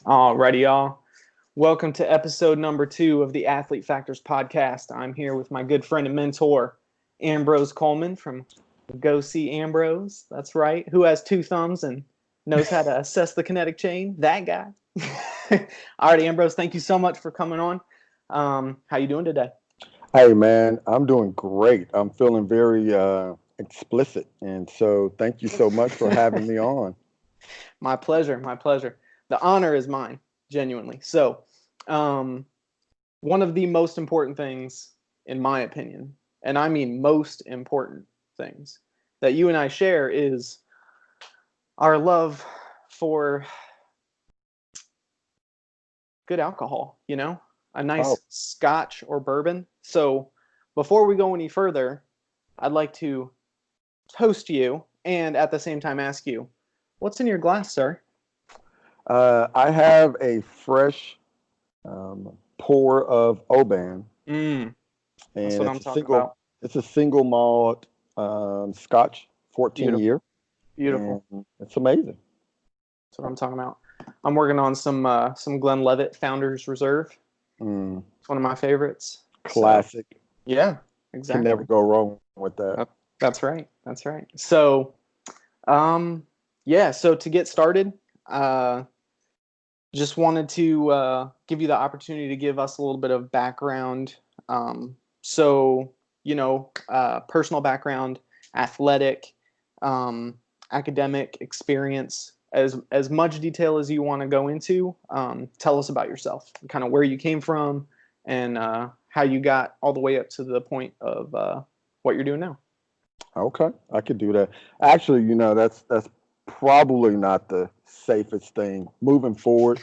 Alrighty, y'all. Welcome to episode number 2 of the Athlete Factors podcast. I'm here with my good friend and mentor, Ambrose Coleman from Go See Ambrose. That's right. Who has 2 thumbs and knows how to assess the kinetic chain? That guy. Alrighty, Ambrose, thank you so much for coming on. How you doing today? Hey man, I'm doing great. I'm feeling very explicit, and so thank you so much for having me on. My pleasure. My pleasure. The honor is mine, genuinely. So, one of the most important things, in my opinion, and I mean most important things, that you and I share is our love for good alcohol, a Oh, nice scotch or bourbon. So, before we go any further, I'd like to toast you and at the same time ask you, what's in your glass, sir? I have a fresh pour of Oban, That's and what I'm talking about. it's a single malt Scotch, 14 Beautiful. year, and Beautiful. it's amazing. That's what I'm talking about. I'm working on some Glenlivet Founders Reserve. Mm, It's one of my favorites. So classic. yeah, Can never exactly. go wrong with that. That's right. That's right. So yeah. So to get started, uh, just wanted to give you the opportunity to give us a little bit of background. So personal background, athletic, um, academic experience, as much detail as you want to go into. Tell us about yourself, kind of where you came from, and how you got all the way up to the point of what you're doing now. Okay, I could do that. Actually, that's probably not the safest thing moving forward.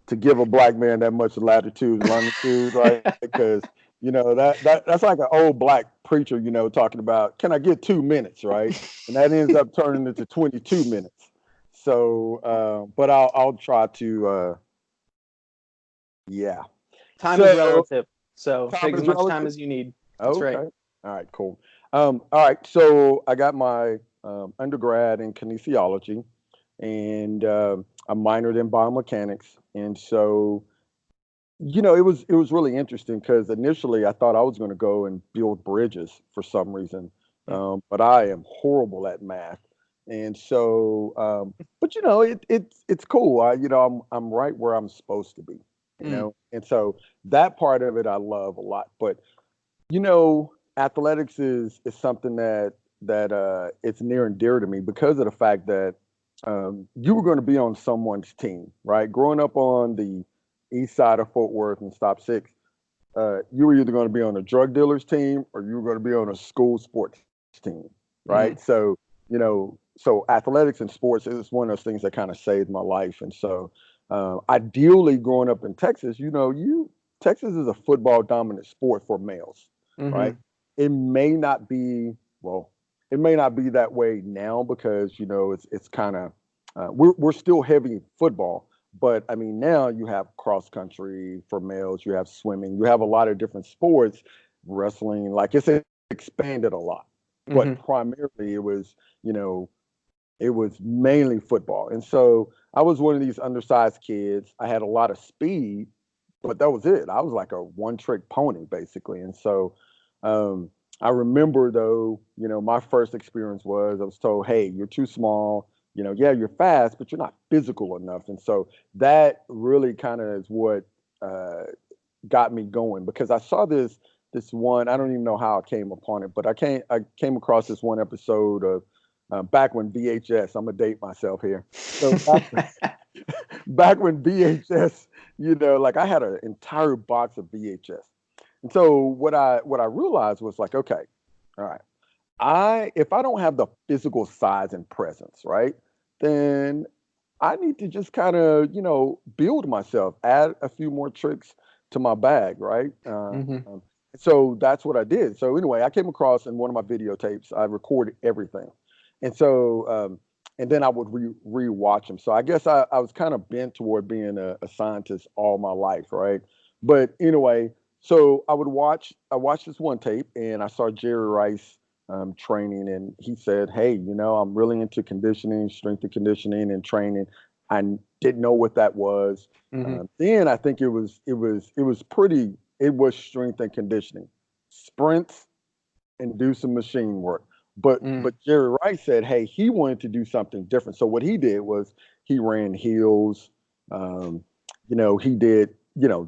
To give a black man that much latitude and longitude, right? Because that's like an old black preacher, talking about, can I get 2 minutes, right? And that ends up turning into 22 minutes. So, but I'll try to, yeah. Time is So relative, so time take as is much time relative. as you need. That's Okay. right. All right. Cool. All right. So I got my undergrad in kinesiology, and I minored in biomechanics, and so it was really interesting because initially I thought I was going to go and build bridges for some reason, but I am horrible at math, and so but it's cool. I'm right where I'm supposed to be, Mm, and so that part of it I love a lot. But athletics is something that it's near and dear to me because of the fact that you were going to be on someone's team, right? Growing up on the east side of Fort Worth and Stop Six, you were either going to be on a drug dealer's team or you were going to be on a school sports team, right? mm, So athletics and sports is one of those things that kind of saved my life. And so, ideally, growing up in Texas, you Texas is a football dominant sport for males, right? mm-hmm, It may not be well, it may not be that way now because it's kind of we're still heavy football, but I mean now you have cross country for males, you have swimming, you have a lot of different sports, wrestling, like it's expanded a lot. But mm-hmm. primarily you know, it was mainly football. And so I was one of these undersized kids. I had a lot of speed, but that was it. I was like a one trick pony basically. And so um, I remember though, my first experience was I was told, hey, you're too small. Yeah, you're fast, but you're not physical enough. And so that really kind of is what uh, got me going because I saw this one. I don't even know how I came upon it, but I came across this one episode of back when VHS. I'm gonna date myself here. So back when VHS, like I had an entire box of VHS, and so what I realized was like, okay, all right, if I don't have the physical size and presence, right, then I need to just kind of, build myself, add a few more tricks to my bag, right? Mm-hmm. So that's what I did. So anyway, I came across in one of my videotapes, I recorded everything. And so, and then I would re-watch them. So I guess I was kind of bent toward being a scientist all my life, right? But anyway, so I watched this one tape and I saw Jerry Rice training, and he said, "Hey, I'm really into conditioning, strength and conditioning, and training. I didn't know what that was. Then I think it was strength and conditioning, sprints, and do some machine work. But Jerry Wright said, hey, he wanted to do something different. So what he did was he ran hills, he did,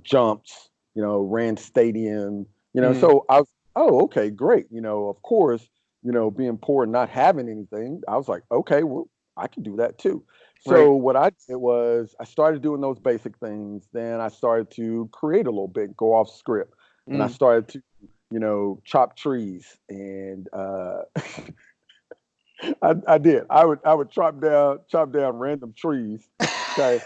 jumps, ran stadium, so I was, oh, okay, great. Of course, being poor and not having anything, I was like, okay, well, I can do that too. So what I did was I started doing those basic things. Then I started to create a little bit, go off script. And I started to, chop trees. And I did. I would chop down random trees. Okay.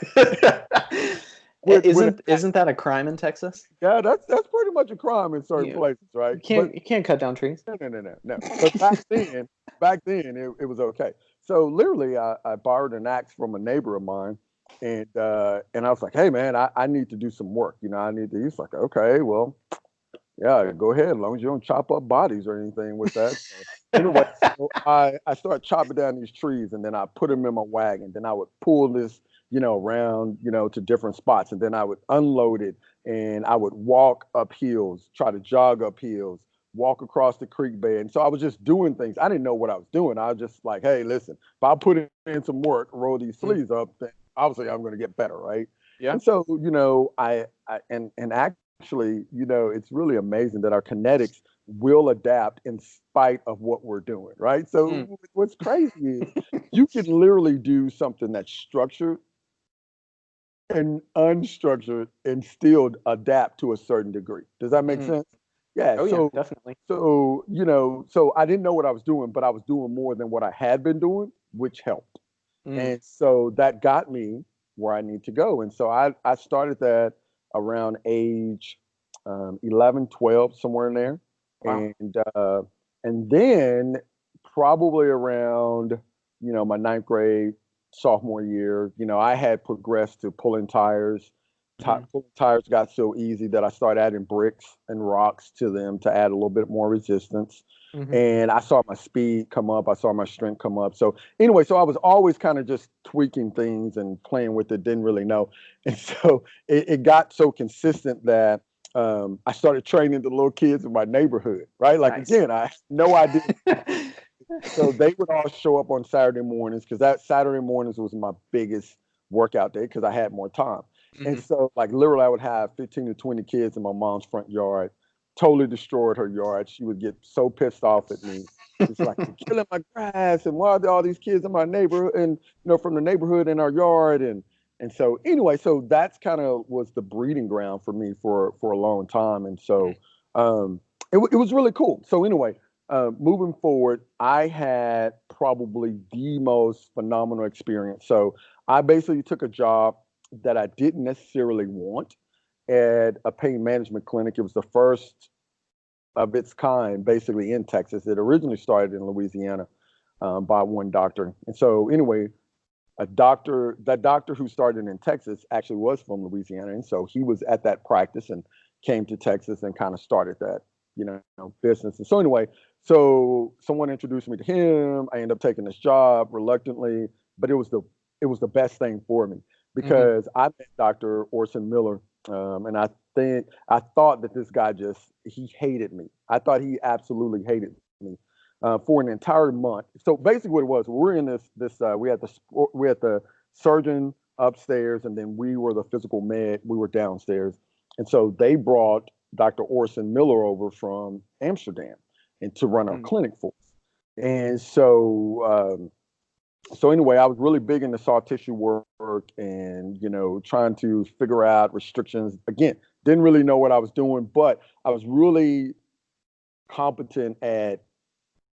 Isn't that a crime in Texas? Yeah, that's pretty much a crime in certain places, right? You can't cut down trees. No. But back then it was okay. So literally, I borrowed an axe from a neighbor of mine, and I was like, hey man, I need to do some work. I need to. He's like, okay, well, yeah, go ahead, as long as you don't chop up bodies or anything with that. So, anyway, so I started chopping down these trees, and then I put them in my wagon. Then I would pull this, around, to different spots, and then I would unload it, and I would walk up hills, try to jog up hills, walk across the creek bed. And so I was just doing things. I didn't know what I was doing. I was just like, hey, listen, if I put in some work, roll these sleeves up, then obviously I'm going to get better, right? Yeah. And so, I actually, it's really amazing that our kinetics will adapt in spite of what we're doing, right? So what's crazy is you can literally do something that's structured and unstructured and still adapt to a certain degree. Does that make sense? Yeah. Oh, so yeah, definitely. So, so I didn't know what I was doing, but I was doing more than what I had been doing, which helped. And so that got me where I need to go. And so I started that around age 11, 12, somewhere in there. Wow. And then probably around, my ninth grade, sophomore year, I had progressed to pulling tires. Pulling tires got so easy that I started adding bricks and rocks to them to add a little bit more resistance. And I saw my speed come up. I saw my strength come up. So anyway, so I was always kind of just tweaking things and playing with it, didn't really know. And so it got so consistent that I started training the little kids in my neighborhood, right? Like, nice. Again, I had no idea. So they would all show up on Saturday mornings because that Saturday mornings was my biggest workout day because I had more time. And so, like, literally, I would have 15 to 20 kids in my mom's front yard, totally destroyed her yard. She would get so pissed off at me. It's like, you're killing my grass, and why are there all these kids in my neighborhood and, from the neighborhood in our yard? And so, anyway, so that's kind of was the breeding ground for me for a long time. And so it was really cool. So anyway, moving forward, I had probably the most phenomenal experience. So I basically took a job that I didn't necessarily want at a pain management clinic. It was the first of its kind, basically in Texas. It originally started in Louisiana by one doctor. And so anyway, that doctor who started in Texas actually was from Louisiana. And so he was at that practice and came to Texas and kind of started that, business. And so anyway, so someone introduced me to him. I ended up taking this job reluctantly, but it was the best thing for me. Because I met Dr. Orson Miller, and I thought that this guy he hated me. I thought he absolutely hated me for an entire month. So basically, what it was, we're in this we had the surgeon upstairs, and then we were the physical med. We were downstairs, and so they brought Dr. Orson Miller over from Amsterdam and to run our clinic for us. And so. So anyway, I was really big into soft tissue work and, trying to figure out restrictions. Again, didn't really know what I was doing, but I was really competent at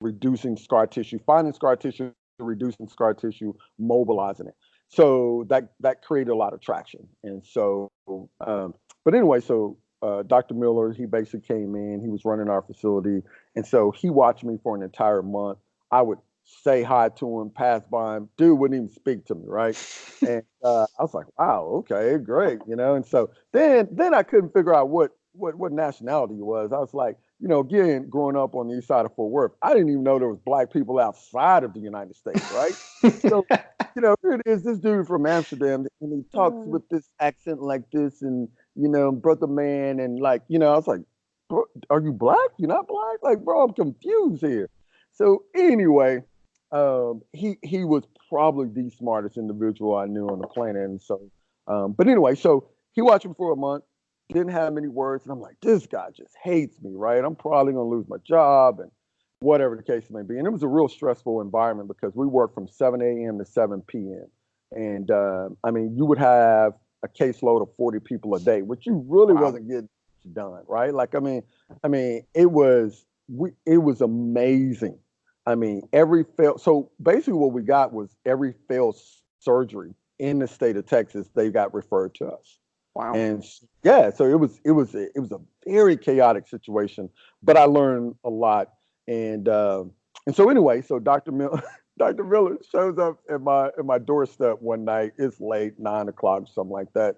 reducing scar tissue, finding scar tissue, reducing scar tissue, mobilizing it. So that created a lot of traction. And so, but anyway, so Dr. Miller, he basically came in, he was running our facility. And so he watched me for an entire month. I would say hi to him, pass by him, dude wouldn't even speak to me, right? And I was like, wow, okay, great, And so then I couldn't figure out what nationality he was. I was like, again, growing up on the east side of Fort Worth, I didn't even know there was black people outside of the United States, right? So here it is, this dude from Amsterdam, and he talks with this accent like this, and brother man, and like, I was like, bro, are you black? You're not black? Like, bro, I'm confused here. So anyway, he was probably the smartest individual I knew on the planet, and so, but anyway, so he watched me for a month, didn't have many words, and I'm like, this guy just hates me, right? I'm probably gonna lose my job, and whatever the case may be. And it was a real stressful environment because we worked from 7 a.m. to 7 p.m. And I mean, you would have a caseload of 40 people a day, which you really wasn't getting done, right? Like, I mean, it was amazing. I mean, so basically what we got was every failed surgery in the state of Texas, they got referred to us. Wow. And yeah, so it was a very chaotic situation, but I learned a lot. And so anyway, so Dr. Dr. Miller shows up at my doorstep one night. It's late, 9 o'clock, something like that.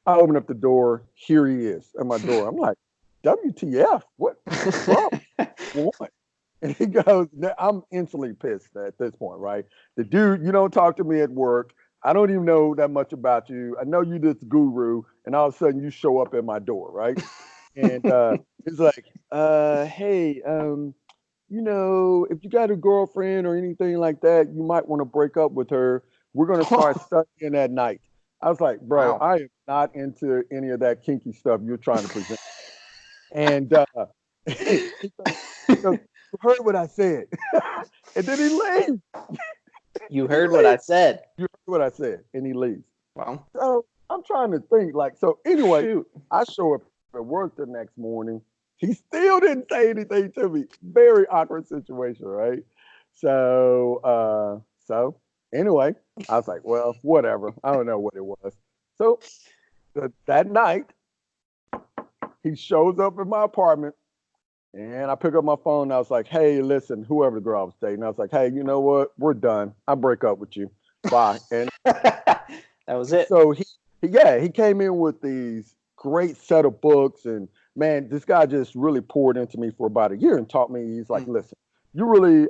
I open up the door. Here he is at my door. I'm like, WTF? What's wrong? What? And he goes, I'm instantly pissed at this point, right? The dude, you don't talk to me at work. I don't even know that much about you. I know you this guru, and all of a sudden you show up at my door, right? And he's like, hey, if you got a girlfriend or anything like that, you might want to break up with her. We're going to start studying at night. I was like, bro, Wow. I am not into any of that kinky stuff you're trying to present. And he goes, you heard what I said. And then he leaves. You heard what I said. You heard what I said. And he leaves. Wow. So I'm trying to think, so anyway, Shoot. I show up at work the next morning. He still didn't say anything to me. Very awkward situation, right? So anyway, I was like, well, whatever. I don't know what it was. So that night, he shows up in my apartment, and I pick up my phone. And I was like, hey, listen, whoever the girl I was dating, I was like, hey, you know what? We're done. I break up with you. Bye. And that was it. So he came in with these great set of books, and man, this guy just really poured into me for about a year and taught me. He's like, listen,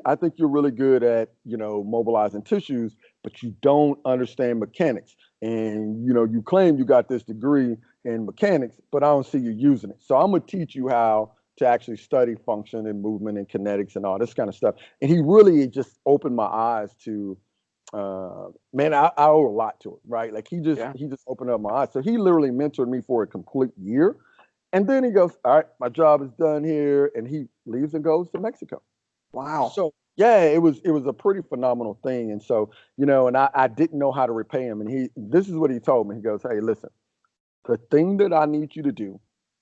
I think you're really good at, mobilizing tissues, but you don't understand mechanics. And, you claim you got this degree in mechanics, but I don't see you using it. So I'm going to teach you how to actually study function and movement and kinetics and all this kind of stuff. And he really just opened my eyes to, man, I owe a lot to it, right? Like he just opened up my eyes. So he literally mentored me for a complete year. And then he goes, all right, my job is done here. And he leaves and goes to Mexico. Wow. So yeah, it was a pretty phenomenal thing. And so, and I didn't know how to repay him. And this is what he told me. He goes, hey, listen, the thing that I need you to do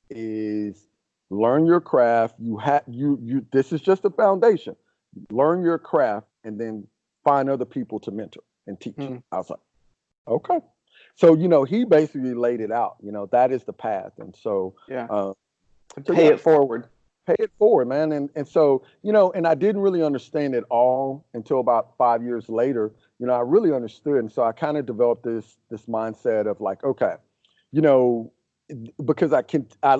is learn your craft. This is just a foundation. Learn your craft and then find other people to mentor and teach. I was like, okay. So, he basically laid it out, that is the path. And so, pay it forward. Pay it forward, man. And so, and I didn't really understand it all until about 5 years later, I really understood. And so I kind of developed this mindset of like, okay, because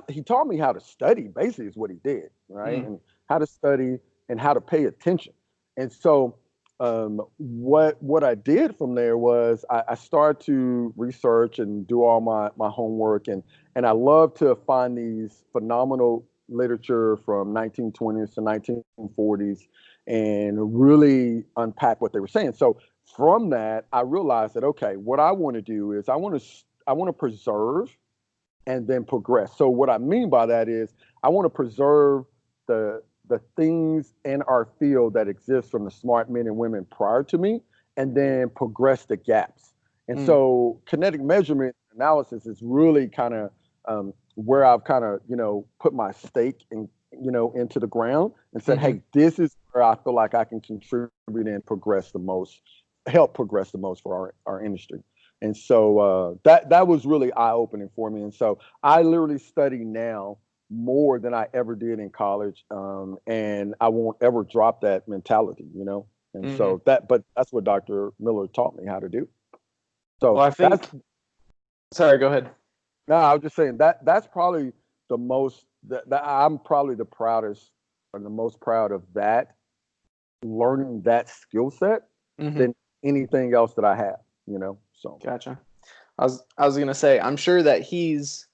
he taught me how to study, basically is what he did, right? And how to study and how to pay attention. And so what I did from there was I started to research and do all my homework, and I love to find these phenomenal literature from 1920s to 1940s and really unpack what they were saying. So from that, I realized that, okay, what I want to do is I want to preserve and then progress. So what I mean by that is I want to preserve the things in our field that exist from the smart men and women prior to me, and then progress the gaps. And so kinetic measurement analysis is really kind of where I've kind of, put my stake in, into the ground and said, hey, this is where I feel like I can contribute and help progress the most for our industry. And so that was really eye-opening for me. And so I literally study now more than I ever did in college. And I won't ever drop that mentality, And so but that's what Dr. Miller taught me how to do. So well, I think, sorry, go ahead. No, I was just saying that's probably the most, that I'm probably the proudest or the most proud of that, learning that skill set than anything else that I have, you know. So Gotcha. I was gonna say, I'm sure that he's,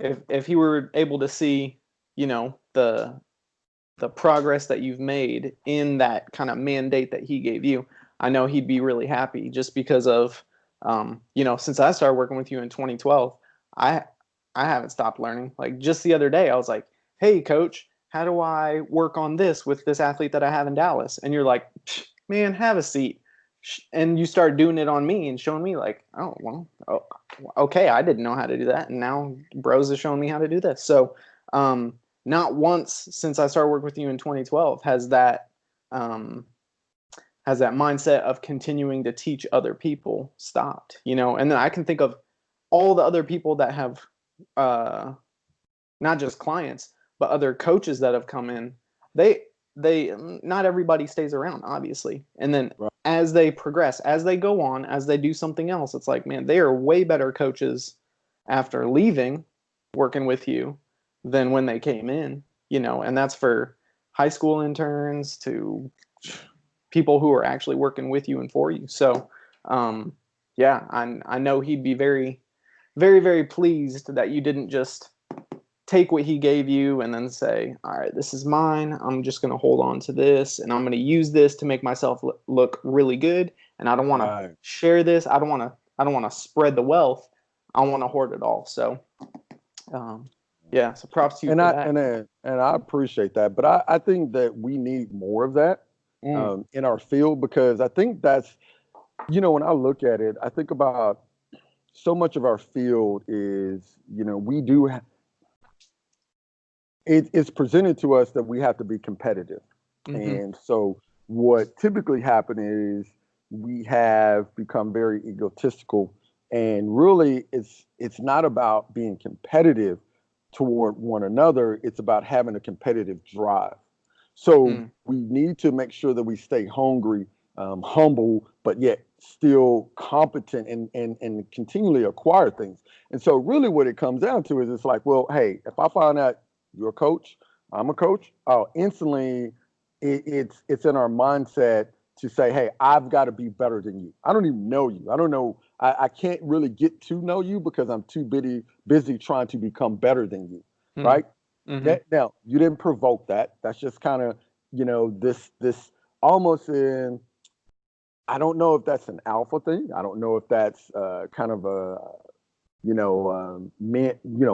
if he were able to see, you know, the progress that you've made in that kind of mandate that he gave you, I know he'd be really happy, just because of, you know, since I started working with you in 2012, I I haven't stopped learning. Like just the other day, I was like, "Hey, coach, how do I work on this with this athlete that I have in Dallas?" And you're like, "Man, have a seat." And you start doing it on me and showing me like, "Oh, well, oh, okay, I didn't know how to do that, and now Bros is showing me how to do this." So, not once since I started working with you in 2012 um, has that mindset of continuing to teach other people stopped. You know, and then I can think of all the other people that have, uh, not just clients, but other coaches that have come in. They they not everybody stays around, obviously, and then right, as they progress, as they go on, as they do something else, it's like, man, they are way better coaches after leaving working with you than when they came in, you know. And that's for high school interns to people who are actually working with you and for you. So yeah, I know he'd be very, very, very pleased that you didn't just take what he gave you and then say, all right, this is mine. I'm just going to hold on to this, and I'm going to use this to make myself look really good. And I don't want to right. share this. I don't want to spread the wealth. I want to hoard it all. So, yeah, so props to you And for I that. and I appreciate that, but I think that we need more of that Mm, in our field, because I think that's, you know, when I look at it, I think about so much of our field is, you know, we do it's presented to us that we have to be competitive. mm-hmm, And so what typically happens is we have become very egotistical, and really it's not about being competitive toward one another, it's about having a competitive drive. So mm, we need to make sure that we stay hungry, humble, but yet still competent, and continually acquire things. And so really what it comes down to is, it's like, well, hey, if I find out you're a coach, I'm a coach, oh, instantly it's in our mindset to say, hey, I've got to be better than you. I don't even know you. I don't know. I can't really get to know you because I'm too busy trying to become better than you. mm, Right. mm-hmm, Now, you didn't provoke that. That's just kind of, you know, this almost in, I don't know if that's an alpha thing. I don't know if that's kind of a,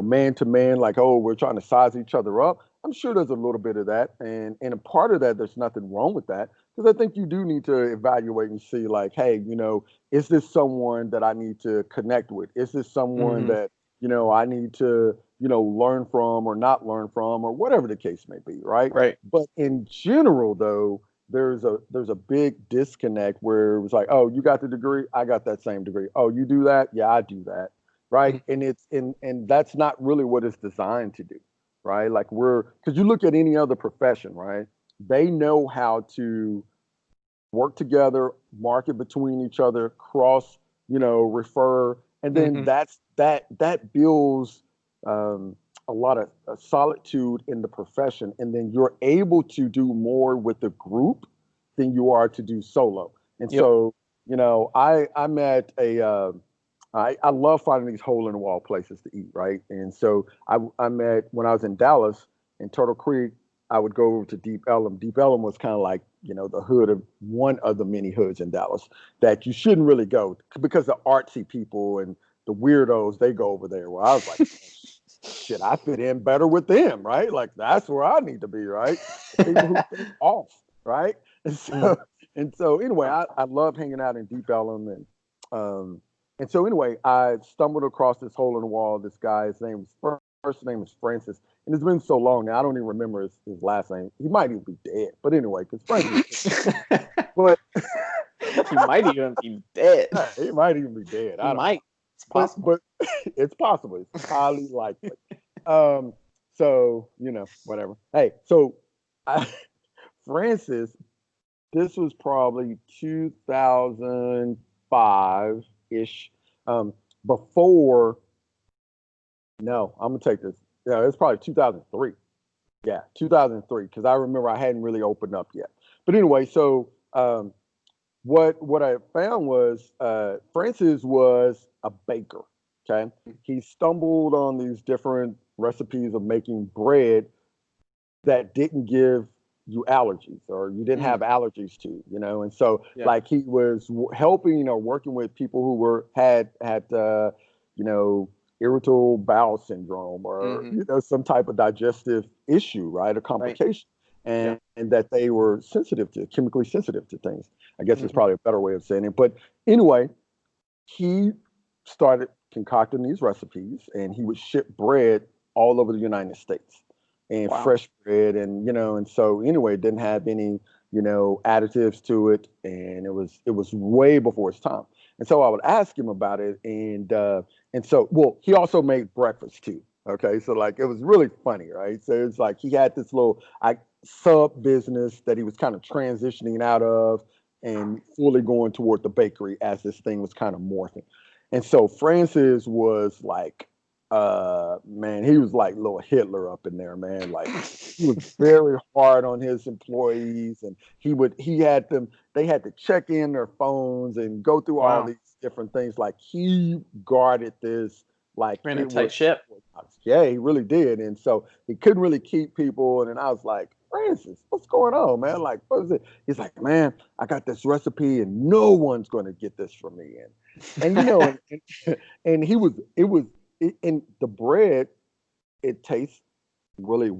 man to man, like, oh, we're trying to size each other up. I'm sure there's a little bit of that, and a part of that, there's nothing wrong with that, because I think you do need to evaluate and see, like, hey, you know, is this someone that I need to connect with? Is this someone mm-hmm, that, you know, I need to, you know, learn from or not learn from, or whatever the case may be, right? right. But in general, though, there's a big disconnect where it was like, oh, you got the degree, I got that same degree. Oh, you do that, yeah, I do that, right? Mm, And that's not really what it's designed to do, right? Like, because you look at any other profession, right? They know how to work together, market between each other, cross, you know, refer, and then mm-hmm, that builds a lot of solitude in the profession, and then you're able to do more with the group than you are to do solo. And yep. so, you know, I'm at I love finding these hole in the wall places to eat, right? And so I'm at, when I was in Dallas in Turtle Creek, I would go over to Deep Ellum. Deep Ellum was kind of like, you know, the hood of one of the many hoods in Dallas that you shouldn't really go, because the artsy people and the weirdos, they go over there. Well, I was like, shit, I fit in better with them, right? Like, that's where I need to be, right? The people who think off, right? And Mm, so and so anyway, I love hanging out in Deep Ellum, um and so anyway, I stumbled across this hole in the wall. This guy, his name was, first name is Francis, and it's been so long now I don't even remember his last name. He might even be dead, but anyway, because Francis. But he might even be dead. he might even be dead. He I don't know, might. It's possible. but it's possible. It's highly likely. Um, so, you know, whatever. Hey, so I, Francis, this was probably 2005 ish. Um, before, no, I'm gonna take this. Yeah, it's probably 2003. Yeah, 2003, because I remember I hadn't really opened up yet. But anyway, so what I found was Francis was a baker. Okay, he stumbled on these different recipes of making bread that didn't give you allergies or you didn't have Mm, allergies to, and so yeah. like he was helping or working with people who were had you know irritable bowel syndrome or Hmm. some type of digestive issue, right, a Right. complication, Yeah. and that they were chemically sensitive to things. I guess is Hmm. probably a better way of saying it. But anyway, he started concocting these recipes and he would ship bread all over the United States and Wow. fresh bread, and so anyway, it didn't have any additives to it, and it was way before its time. And so I would ask him about it, and so well, he also made breakfast too. Okay, so like it was really funny, right? So it's like he had this little sub business that he was kind of transitioning out of and fully going toward the bakery as this thing was kind of morphing. And so Francis was like, man, he was like little Hitler up in there, man. Like he was very hard on his employees, and he had them, they had to check in their phones and go through all Wow. these different things. Like he guarded this like Ran a it tight was, ship. yeah, he really did. And so he couldn't really keep people. And I was like, Francis, what's going on, man? Like, what is it? He's like, man, I got this recipe and no one's going to get this from me. And and he was, it was, in the bread, it tastes really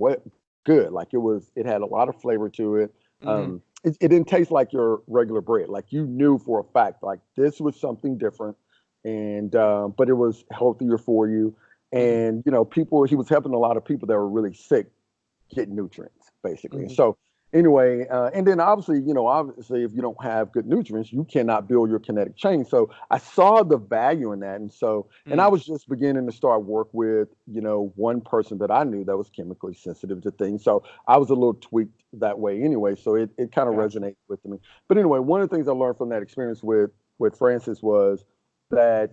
good. Like it had a lot of flavor to it. Hmm. It didn't taste like your regular bread. Like you knew for a fact, like this was something different, and but it was healthier for you. Hmm. And people, he was helping a lot of people that were really sick get nutrients basically. And Hmm. so anyway, and then obviously if you don't have good nutrients, you cannot build your kinetic chain. So I saw the value in that. And so, and I Mm. was just beginning to start work with, one person that I knew that was chemically sensitive to things. So I was a little tweaked that way anyway. So it kind of Gotcha. resonated with me. But anyway, one of the things I learned from that experience with Francis was that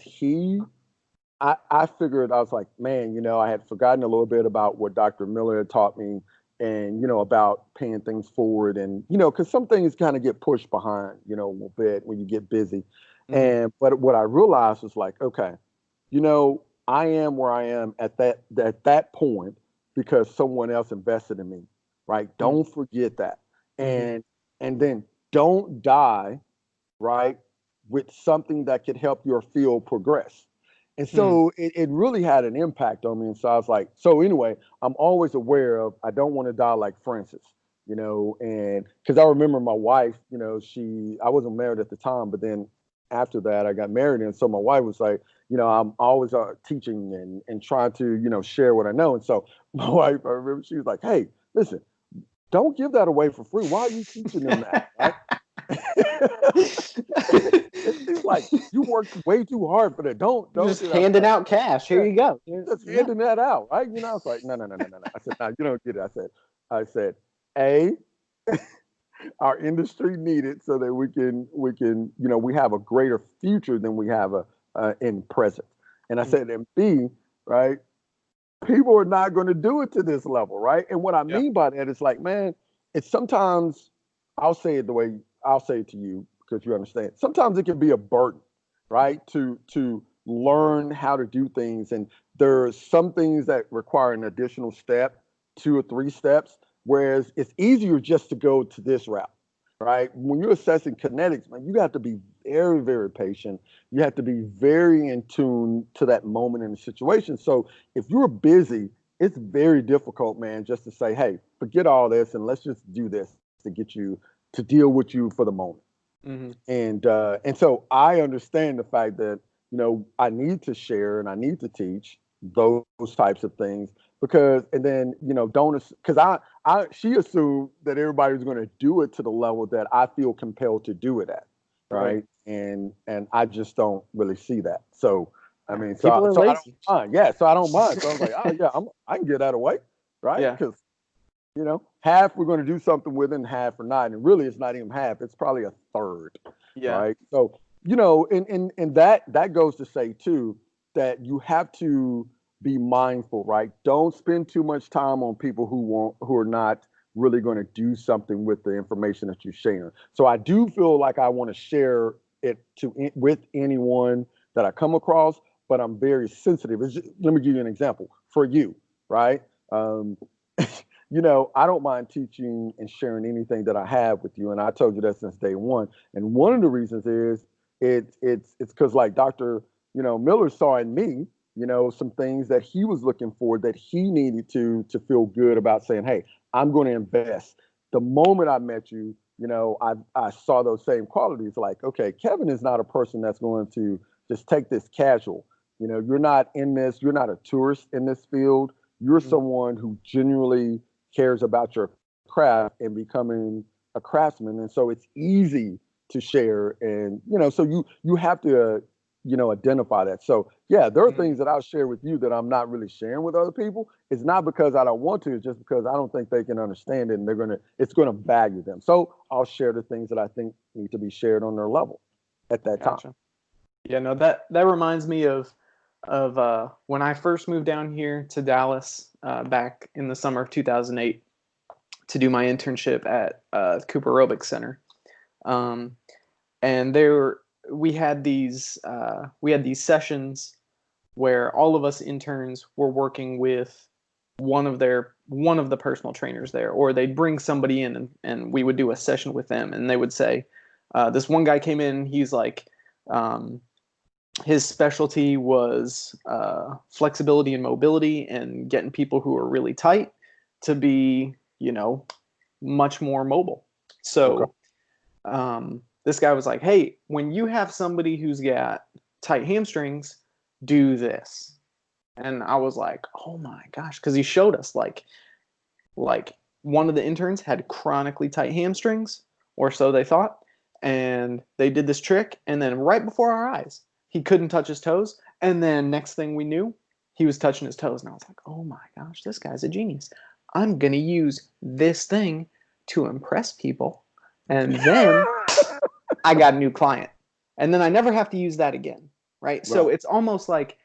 I figured, I was like, man, I had forgotten a little bit about what Dr. Miller had taught me, and about paying things forward, and because some things kind of get pushed behind, a little bit when you get busy. Hmm. And but what I realized was like, okay, I am where I am at that point because someone else invested in me, right? Mm. Don't forget that, Hmm. and then don't die, right, with something that could help your field progress. And Mm. so it really had an impact on me. And so I was like, so anyway, I'm always aware of I don't want to die like Francis, and because I remember my wife, I wasn't married at the time, but then after that I got married. And so my wife was like, I'm always teaching and trying to, share what I know. And so my wife, I remember she was like, hey, listen, don't give that away for free. Why are you teaching them that? Right. It's like you worked way too hard for that. Don't Just do that. I was handing like, out cash. Here yeah, you go. just Yeah. handing that out, right? I was like, no, no, no, no, no, no. I said, no, you don't get it. I said, A, our industry need it so that we can, we have a greater future than we have in present. And I Mm. said, and B, right, people are not going to do it to this level, right? And what I Yeah. mean by that is like, man, it's sometimes I'll say it the way I'll say it to you because you understand. Sometimes it can be a burden, right? To learn how to do things, and there's some things that require an additional step, 2 or 3 steps, whereas it's easier just to go to this route, right? When you're assessing kinetics, man, you have to be very, very patient. You have to be very in tune to that moment in the situation. So if you're busy, it's very difficult, man, just to say, hey, forget all this and let's just do this to get you to deal with you for the moment. Hmm. And so I understand the fact that I need to share and I need to teach those types of things because and then don't because I she assumed that everybody's going to do it to the level that I feel compelled to do it at, Right. right? And I just don't really see that. So I Yeah. mean, People are so I don't lazy. mind. Yeah, so I don't mind. So I was like, oh yeah, I can get out of way, right? Yeah. Because half we're going to do something with and half or not. And really, it's not even half. It's probably a third, Yeah. right? So, and that goes to say too that you have to be mindful, right? Don't spend too much time on people who are not really going to do something with the information that you're sharing. So I do feel like I want to share it with anyone that I come across, but I'm very sensitive. Let me give you an example for you, right? Um, I don't mind teaching and sharing anything that I have with you, and I told you that since day one. And one of the reasons is it's because like Dr. Miller saw in me, some things that he was looking for that he needed to feel good about saying, hey, I'm going to invest. The moment I met you, I saw those same qualities. Like, okay, Kevin is not a person that's going to just take this casual. You're not in this. You're not a tourist in this field. You're someone who genuinely cares about your craft and becoming a craftsman. And so it's easy to share. And, so you have to, identify that. So yeah, there are things that I'll share with you that I'm not really sharing with other people. It's not because I don't want to, it's just because I don't think they can understand it and it's going to value them. So I'll share the things that I think need to be shared on their level at that time. Yeah, no, that reminds me of when I first moved down here to Dallas back in the summer of 2008 to do my internship at Cooper Aerobics Center, and we had these sessions where all of us interns were working with one of the personal trainers there, or they'd bring somebody in and we would do a session with them, and they would say, this one guy came in, he's like, his specialty was flexibility and mobility and getting people who are really tight to be, much more mobile. So this guy was like, hey, when you have somebody who's got tight hamstrings, do this. And I was like, oh my gosh, because he showed us like one of the interns had chronically tight hamstrings, or so they thought, and they did this trick, and then right before our eyes, he couldn't touch his toes, and then next thing we knew, he was touching his toes, and I was like, oh my gosh, this guy's a genius. I'm gonna use this thing to impress people, and then I got a new client, and then I never have to use that again, right? So it's almost like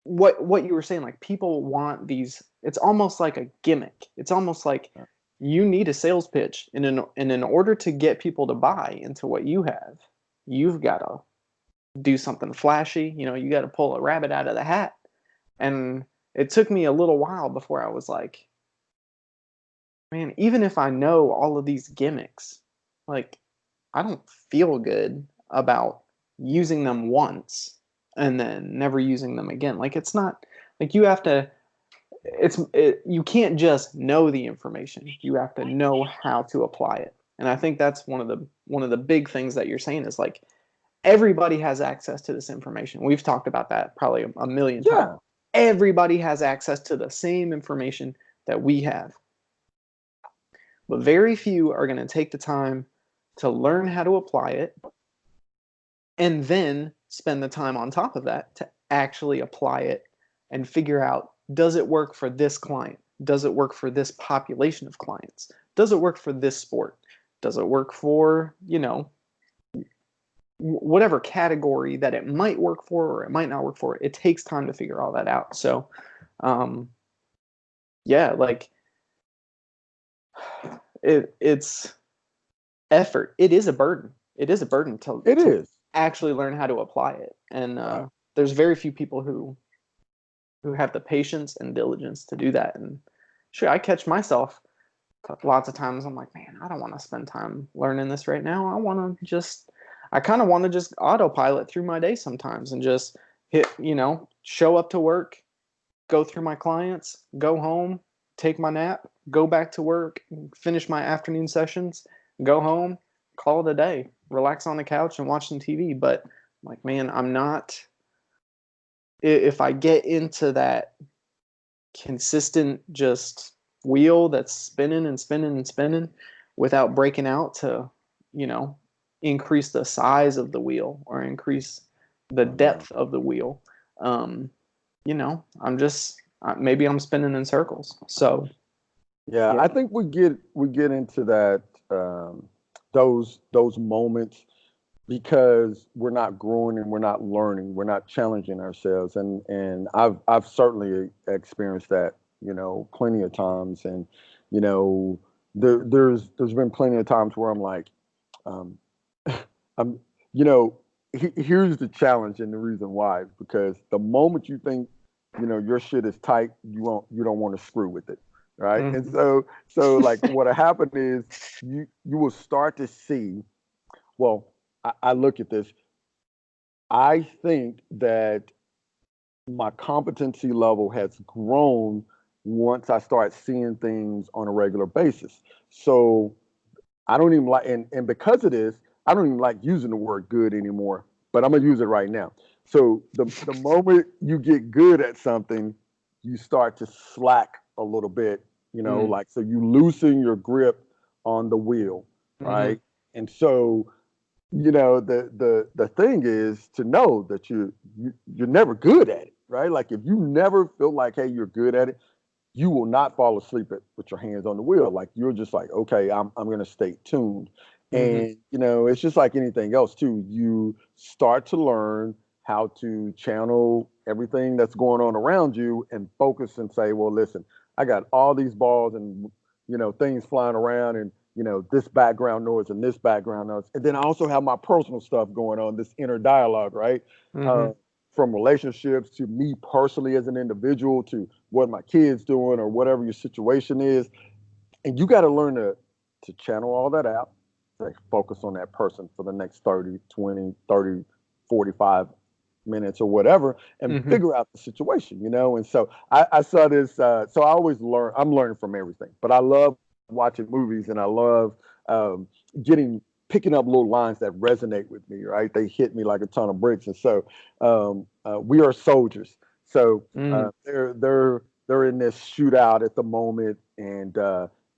what you were saying, like people want these. It's almost like a gimmick. It's almost like you need a sales pitch, and in order to get people to buy into what you have, you've got to do something flashy. You got to pull a rabbit out of the hat. And it took me a little while before I was like, man, even if I know all of these gimmicks, like I don't feel good about using them once and then never using them again. Like it's not like you have to you can't just know the information. You have to know how to apply it. And I think that's one of the big things that you're saying is like everybody has access to this information. We've talked about that probably a million times. Everybody has access to the same information that we have. But very few are going to take the time to learn how to apply it and then spend the time on top of that to actually apply it and figure out, does it work for this client? Does it work for this population of clients? Does it work for this sport? Does it work for, whatever category that it might work for or it might not work for? It takes time to figure all that out. So, yeah, like it's effort. It is a burden. It is a burden to actually learn how to apply it. And there's very few people who have the patience and diligence to do that. And sure, I catch myself lots of times. I'm like, man, I don't want to spend time learning this right now. I kind of want to just autopilot through my day sometimes and just hit, show up to work, go through my clients, go home, take my nap, go back to work, finish my afternoon sessions, go home, call it a day, relax on the couch and watch some TV. But I'm like, man, I'm not. If I get into that consistent just wheel that's spinning and spinning and spinning without breaking out to, increase the size of the wheel or increase the depth of the wheel, maybe I'm spinning in circles. So yeah. I think we get into that those moments because we're not growing and we're not learning, we're not challenging ourselves, and I've certainly experienced that plenty of times. And, you know, there's been plenty of times where I'm like, um, I'm, you know, here's the challenge and the reason why, because the moment you think, your shit is tight, you don't want to screw with it. Right. And Mhm. so like what'll happen is you will start to see, well, I look at this, I think that my competency level has grown once I start seeing things on a regular basis. So I don't even like, and because of this, I don't even like using the word good anymore, but I'm gonna use it right now. So the moment you get good at something, you start to slack a little bit, Mm. like, so you loosen your grip on the wheel, right? Mhm. And so, the thing is to know that you're never good at it, right? Like if you never feel like, hey, you're good at it, you will not fall asleep with your hands on the wheel. Like you're just like, okay, I'm gonna stay tuned. Mhm. And it's just like anything else too. You start to learn how to channel everything that's going on around you and focus and say, well, listen, I got all these balls and things flying around and this background noise and this background noise. And then I also have my personal stuff going on, this inner dialogue, right? Uh, Mhm. from relationships to me personally as an individual to what my kids doing or whatever your situation is. And you got to learn to channel all that out, like focus on that person for the next 30, 20, 30, 45 minutes or whatever and Mhm. figure out the situation, And so I saw this, so I always I'm learning from everything, but I love watching movies and I love um, getting, picking up little lines that resonate with me, right? They hit me like a ton of bricks. And so we are soldiers. So Mm. they're in this shootout at the moment, and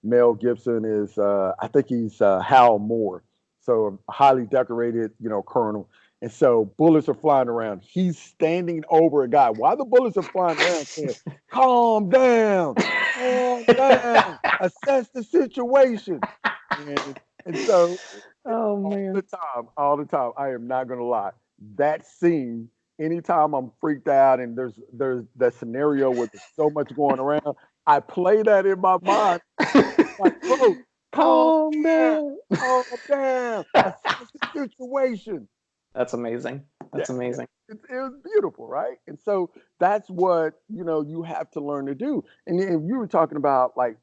Mel Gibson is, I think he's Hal Moore, so a highly decorated, colonel. And so bullets are flying around. He's standing over a guy. While the bullets are flying around, saying, calm down, assess the situation. And so Oh man. all the time, I am not gonna lie. That scene, anytime I'm freaked out and there's that scenario where there's so much going around, I play that in my mind. Like, bro, calm Calm down, down. calm down, assess the situation. That's amazing. Yeah, That's yeah. amazing. It was beautiful, right? And so that's what you have to learn to do. And then you were talking about, like,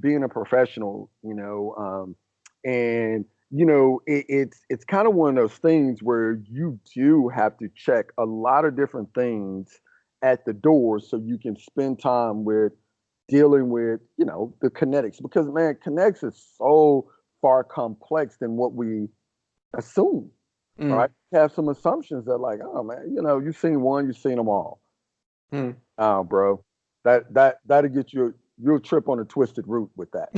being a professional, and it's kind of one of those things where you do have to check a lot of different things at the door so you can spend time with dealing with the kinetics, because man, kinetics is so far complex than what we assume, right? Mm. Have some assumptions that, like, oh man, you've seen one, you've seen them all. Mm. Oh, bro, that'll get you. You'll trip on a twisted root with that.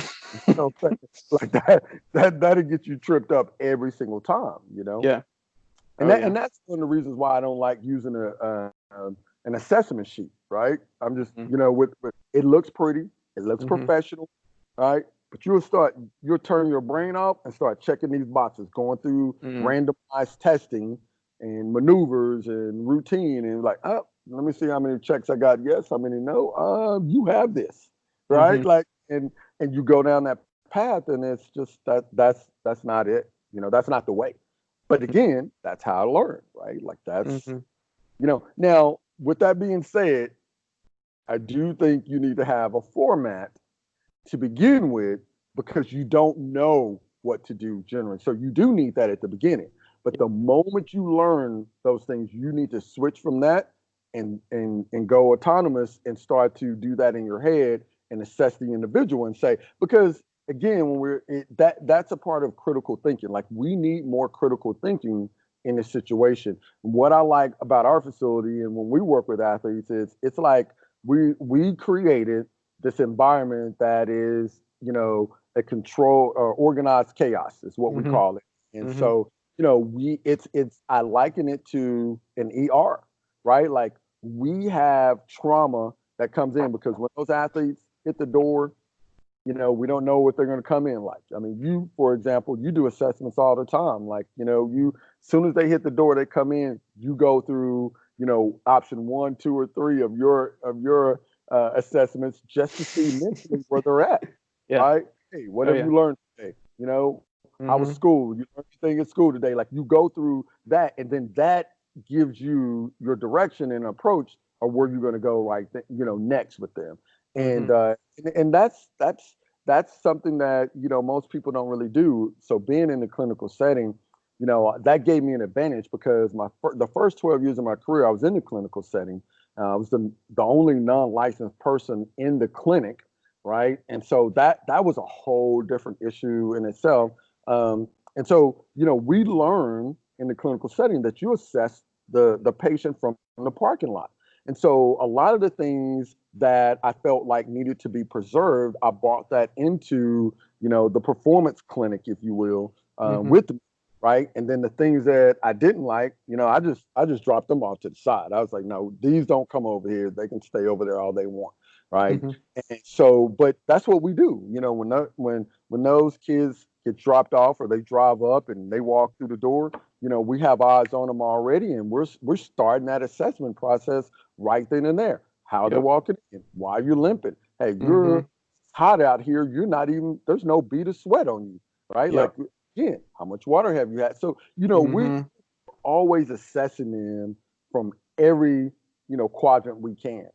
You know what I'm saying? Like that'll get you tripped up every single time. Yeah. And Oh that yeah. and that's one of the reasons why I don't like using an assessment sheet, right? I'm just, Mm. with it looks pretty, it looks Mhm. professional, right? But you'll turn your brain off and start checking these boxes, going through Mm. randomized testing and maneuvers and routine, and like, oh, let me see how many checks I got. Yes, how many no? You have this, right? Mhm. Like, and you go down that path, and it's just that's not it. That's not the way. But again, that's how I learned, right? Like that's, Mhm. now with that being said, I do think you need to have a format to begin with, because you don't know what to do generally. So you do need that at the beginning. But the moment you learn those things, you need to switch from that and go autonomous and start to do that in your head and assess the individual and say, because again, when that's a part of critical thinking. Like, we need more critical thinking in this situation. What I like about our facility and when we work with athletes is, it's like we created this environment that is, a control or organized chaos is what we Mhm. call it. And Mhm. so, it's I liken it to an ER, right? Like, we have trauma that comes in because when those athletes hit the door, we don't know what they're going to come in like. I mean, for example, you do assessments all the time. Like, as soon as they hit the door, they come in, you go through, option one, two, or three of your assessments just to see mentally where they're at. Yeah. Right? Hey, what Oh have yeah. you learned today? You know, how was Mm-hmm. school? You learned anything at school today? Like you go through that, and then that gives you your direction and approach of where you're going to go next with them. Mm-hmm. And that's something that most people don't really do. So being in the clinical setting, that gave me an advantage because the first 12 years of my career, I was in the clinical setting. I was the only non-licensed person in the clinic, right? And so that was a whole different issue in itself. And so we learn in the clinical setting that you assess the patient from the parking lot. And so a lot of the things that I felt like needed to be preserved, I brought that into the performance clinic, if you will, Mm-hmm. with me, right? And then the things that I didn't like, I just dropped them off to the side. I was like, no, these don't come over here. They can stay over there all they want, right? Mm-hmm. And so, but that's what we do. When those kids get dropped off or they drive up and they walk through the door, we have eyes on them already, and we're starting that assessment process right then and there. How they're Yep. walking in, why you're limping. Hey, Mm-hmm. you're hot out here. You're not even. There's no bead of sweat on you, right? Like Yep. again, how much water have you had? So we're Mm-hmm. always assessing them from every quadrant we can.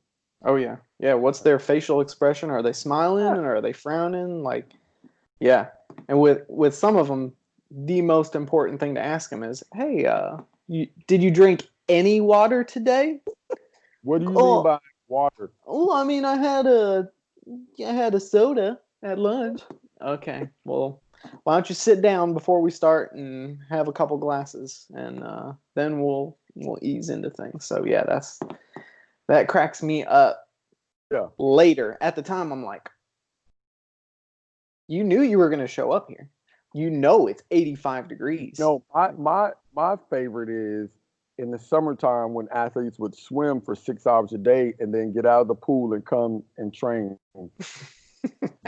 Oh yeah. Yeah. What's their facial expression? Are they smiling Yeah, or are they frowning? Like, yeah. And with some of them, the most important thing to ask them is, "Hey, did you drink any water today?" what do you mean Oh, by water? oh, I mean, I had a soda at lunch. Okay, well, why don't you sit down before we start and have a couple glasses, and then we'll ease into things. So yeah, that cracks me up. Yeah. Later, at the time, I'm like, you knew you were gonna show up here. You know it's 85 degrees. No, my favorite is in the summertime when athletes would swim for 6 hours a day and then get out of the pool and come and train.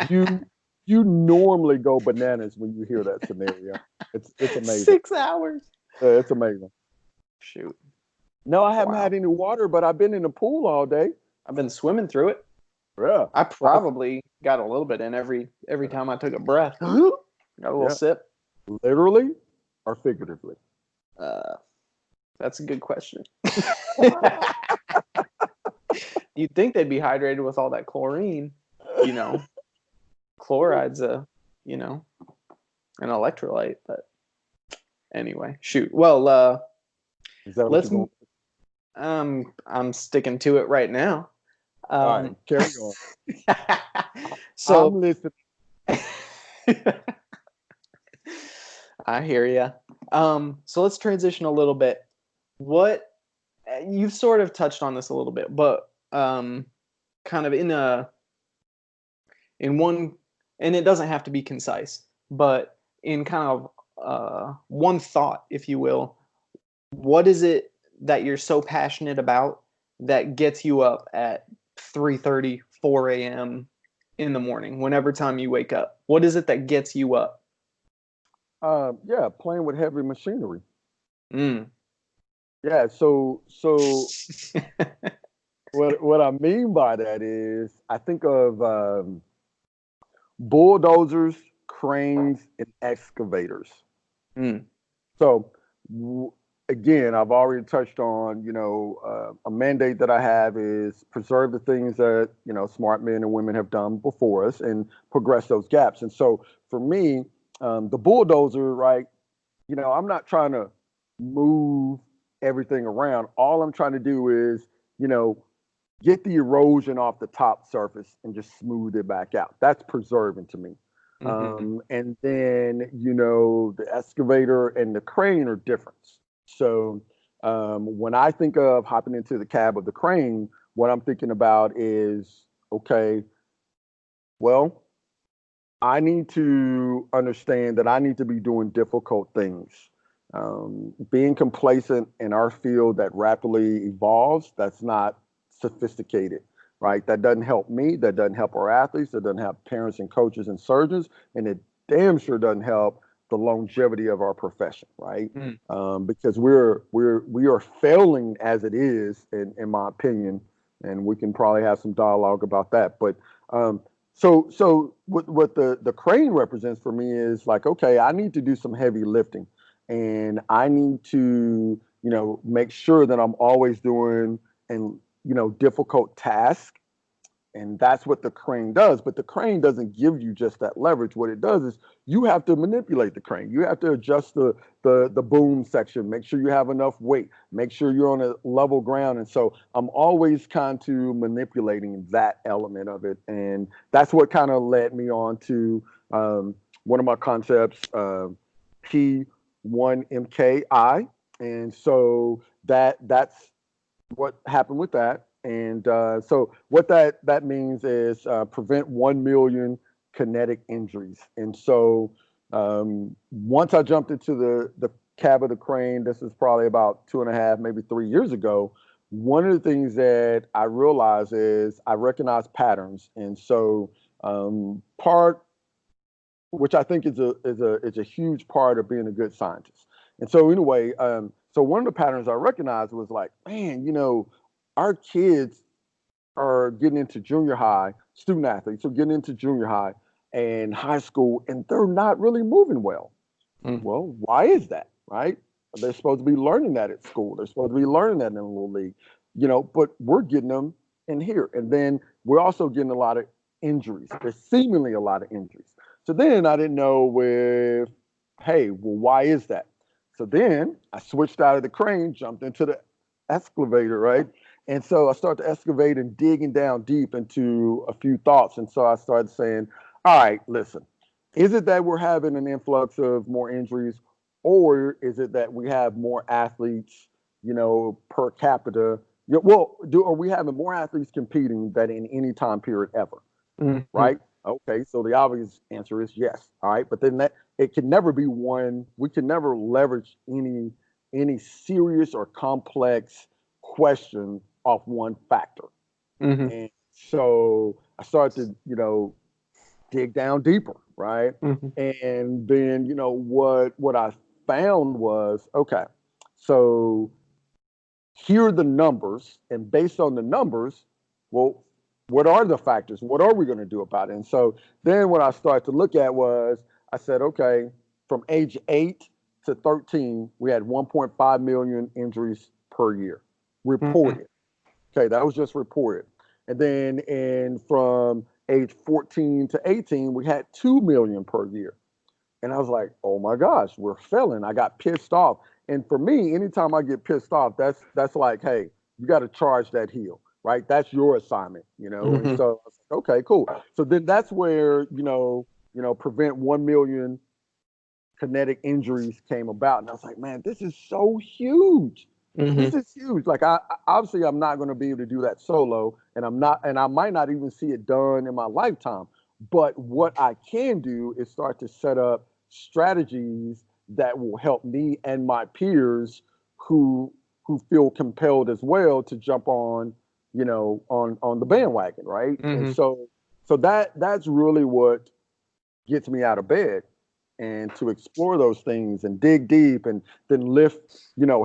You you normally go bananas when you hear that scenario. It's amazing. 6 hours. Yeah, it's amazing. Shoot. No, I haven't Wow. had any water, but I've been in the pool all day. I've been swimming through it. Yeah. I Well, probably got a little bit in every time I took a breath. Got a little yeah. sip. Literally or figuratively? Uh, that's a good question. You'd think they'd be hydrated with all that chlorine. You know, chloride's you know, an electrolyte. But anyway, shoot. Well, Is that what let's. you're going? I'm sticking to it right now. All right, Um, carry on. so I'm listening. I hear you. So let's transition a little bit. What you've sort of touched on this a little bit, but kind of in one, and it doesn't have to be concise, but in kind of one thought, if you will. What is it that you're so passionate about that gets you up at 3:30, 4 a.m. in the morning, whenever time you wake up? What is it that gets you up? Yeah, playing with heavy machinery. Mm. Yeah, so what I mean by that is I think of bulldozers, cranes, and excavators. Mm. So again, I've already touched on, a mandate that I have is preserve the things that, smart men and women have done before us and progress those gaps. And so for me, the bulldozer, right, I'm not trying to move everything around. All I'm trying to do is, you know, get the erosion off the top surface and just smooth it back out. That's preserving to me. Mm-hmm. And then, the excavator and the crane are different. So when I think of hopping into the cab of the crane, what I'm thinking about is, okay, well, I need to understand that I need to be doing difficult things. Being complacent in our field that rapidly evolves, that's not sophisticated, right? That doesn't help me. That doesn't help our athletes. That doesn't help parents and coaches and surgeons. And it damn sure doesn't help the longevity of our profession, right? Because we are failing as it is, in my opinion, and we can probably have some dialogue about that. But so what the crane represents for me is like, okay, I need to do some heavy lifting, and I need to, make sure that I'm always doing and difficult tasks, and that's what the crane does. But the crane doesn't give you just that leverage. What it does is you have to manipulate the crane. You have to adjust the boom section, make sure you have enough weight, make sure you're on a level ground. And so I'm always kind of manipulating that element of it. And that's what kind of led me on to one of my concepts, P1MKI. And so that's what happened with that. And so what that means is prevent 1 million kinetic injuries. And so once I jumped into the cab of the crane, this is probably about 2.5, maybe 3 years ago. One of the things that I realized is I recognize patterns. And so part, which I think is a huge part of being a good scientist. And so anyway, so one of the patterns I recognized was like, man, our kids are getting into junior high, student athletes are getting into junior high and high school, and they're not really moving well. Well, why is that, right? They're supposed to be learning that at school. They're supposed to be learning that in a little league, but we're getting them in here. And then we're also getting a lot of injuries. There's seemingly a lot of injuries. So then I didn't know hey, well, why is that? So then I switched out of the crane, jumped into the excavator, right? And so I started to excavate and digging down deep into a few thoughts. And so I started saying, all right, listen, is it that we're having an influx of more injuries, or is it that we have more athletes, per capita? Are we having more athletes competing than in any time period ever? Right? Okay, so the obvious answer is yes. All right, but then it can never be one. We can never leverage any serious or complex question off one factor. And so I started to, dig down deeper, right? And then, what I found was, okay, so here are the numbers, and based on the numbers, well, what are the factors? What are we going to do about it? And so then what I started to look at was, I said, okay, from age 8 to 13, we had 1.5 million injuries per year reported. Okay, that was just reported. And then from age 14 to 18, we had 2 million per year. And I was like, oh my gosh, we're failing. I got pissed off. And for me, anytime I get pissed off, that's like, hey, you got to charge that heel, right? That's your assignment, And so I was like, okay, cool. So then that's where, prevent 1 million kinetic injuries came about. And I was like, man, this is so huge. This is huge. Like obviously I'm not going to be able to do that solo, and I might not even see it done in my lifetime. But what I can do is start to set up strategies that will help me and my peers who feel compelled as well to jump on, on the bandwagon, right? And so that's really what gets me out of bed, and to explore those things and dig deep and then lift,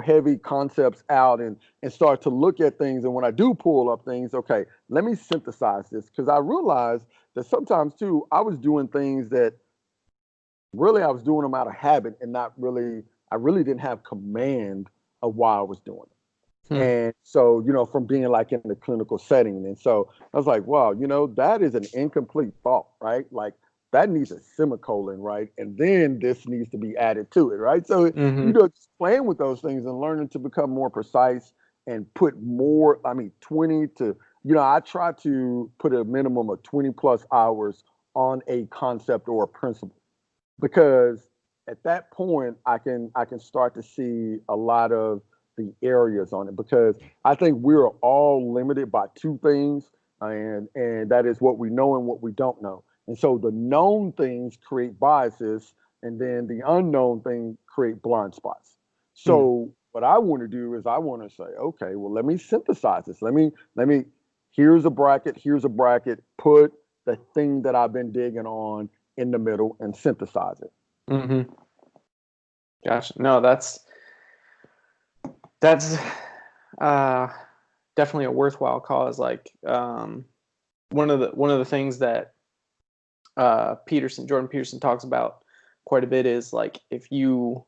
heavy concepts out and start to look at things. And when I do pull up things, okay, let me synthesize this, because I realized that sometimes too, I was doing things that really I was doing them out of habit and I really didn't have command of why I was doing it. And so, from being like in the clinical setting. And so I was like, wow, that is an incomplete thought, right? Like, that needs a semicolon, right? And then this needs to be added to it, right? So, just playing with those things and learning to become more precise and put more, 20 to, I try to put a minimum of 20 plus hours on a concept or a principle, because at that point I can start to see a lot of the areas on it, because I think we're all limited by two things, and that is what we know and what we don't know. And so the known things create biases, and then the unknown thing create blind spots. So what I want to do is I want to say, okay, well, let me synthesize this. Let me, here's a bracket, put the thing that I've been digging on in the middle and synthesize it. Gotcha. No, that's definitely a worthwhile cause. Like one of the things that Jordan Peterson talks about quite a bit is like if you